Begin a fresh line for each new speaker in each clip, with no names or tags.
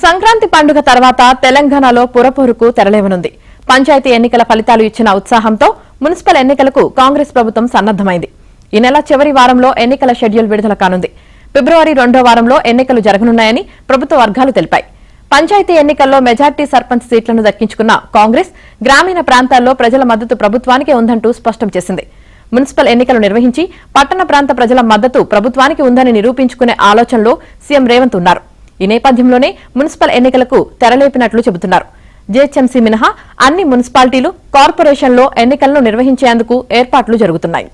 సంక్రాంతి పండుగ తర్వాత తెలంగాణలో పురపోరుకు తెరలేవనుంది. పంచాయతీ ఎన్నికల ఫలితాలు ఇచ్చిన ఉత్సాహంతో మున్సిపల్ ఎన్నికలకు కాంగ్రెస్ ప్రభుత్వం సన్నద్దమైంది. ఈ నెల చివరి వారంలో ఎన్నికల షెడ్యూల్ విడుదల కానుంది. ఫిబ్రవరి 2వ వారంలో ఎన్నికలు జరగనున్నాయని ప్రభుత్వ వర్గాలు తెలిపాయి. పంచాయతీ ఎన్నికల్లో మెజార్టీ సర్పంచ్ సీట్లను దక్కించుకున్న కాంగ్రెస్ గ్రామీణ ప్రాంతాల్లో ప్రజల మద్దతు ప్రభుత్వానికే ఉందంటూ స్పష్టం చేసింది. మున్సిపల్ ఎన్నికలు నిర్వహించి పట్టణ ప్రాంత ప్రజల మద్దతు ప్రభుత్వానికి ఉందని నిరూపించుకునే ఆలోచనలో సీఎం రేవంత్ ఉన్నారు. ఈ నేపథ్యంలోనే మున్సిపల్ ఎన్నికలకు తెరలేపినట్లు చెబుతున్నారు. జీహెచ్ఎంసీ మినహా అన్ని మున్సిపాలిటీలు, కార్పొరేషన్లో ఎన్నికలను నిర్వహించేందుకు ఏర్పాట్లు జరుగుతున్నాయి.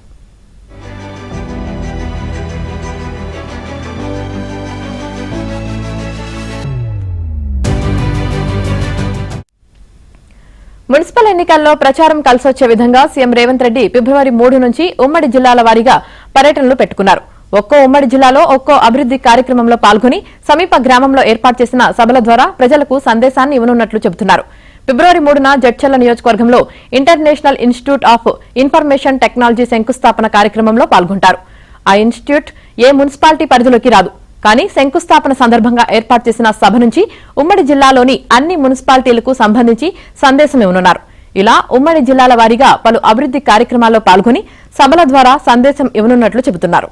మున్సిపల్ ఎన్నికల్లో ప్రచారం కలిసొచ్చే విధంగా సీఎం రేవంత్ రెడ్డి ఫిబ్రవరి 3 నుంచి ఉమ్మడి జిల్లాల వారీగా పర్యటనలు పెట్టుకున్నారు. ఒక్కో ఉమ్మడి జిల్లాలో ఒక్కో అభివృద్ది కార్యక్రమంలో పాల్గొని సమీప గ్రామంలో ఏర్పాటు చేసిన సభల ద్వారా ప్రజలకు సందేశాన్ని ఇవ్వనున్నట్లు చెబుతున్నారు. ఫిబ్రవరి 3న జడ్చర్ల నియోజకవర్గంలో international institute of information technology శంకుస్థాపన కార్యక్రమంలో పాల్గొంటారు. ఆ ఇన్స్టిట్యూట్ ఏ మున్సిపాలిటీ పరిధిలోకి రాదు. కానీ శంకుస్థాపన సందర్భంగా ఏర్పాటు చేసిన సభ నుంచి ఉమ్మడి జిల్లాలోని అన్ని మున్సిపాలిటీలకు సంబంధించి సందేశం ఇవ్వనున్నారు. ఇలా ఉమ్మడి జిల్లాల వారీగా పలు అభివృద్ది కార్యక్రమాల్లో పాల్గొని సభల ద్వారా సందేశం ఇవ్వనున్నట్లు చెబుతున్నారు.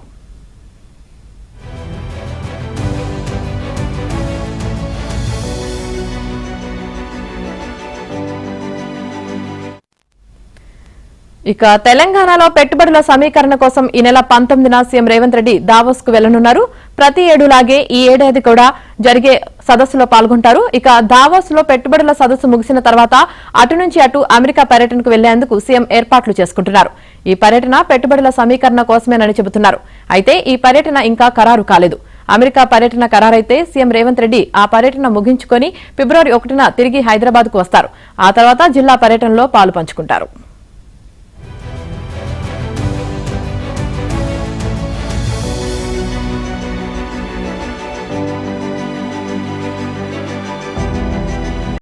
ఇక తెలంగాణలో పెట్టుబడుల సమీకరణ కోసం ఈ నెల 19న సీఎం రేవంత్ రెడ్డి దావోస్ కు వెళ్లనున్నారు. ప్రతి ఏడులాగే ఈ ఏడాది కూడా జరిగే సదస్సులో పాల్గొంటారు. ఇక దావోస్ లో పెట్టుబడుల సదస్సు ముగిసిన తర్వాత అటు నుంచి అటు అమెరికా పర్యటనకు వెళ్లేందుకు సీఎం ఏర్పాట్లు చేసుకుంటున్నారు. ఈ పర్యటన పెట్టుబడుల సమీకరణ కోసమేనని చెబుతున్నారు. అయితే ఈ పర్యటన ఇంకా ఖరారు కాలేదు. అమెరికా పర్యటన ఖరారైతే సీఎం రేవంత్ రెడ్డి ఆ పర్యటన ముగించుకొని ఫిబ్రవరి 1న తిరిగి హైదరాబాద్ కు వస్తారు. ఆ తర్వాత జిల్లా పర్యటనలో పాలు పంచుకుంటారు.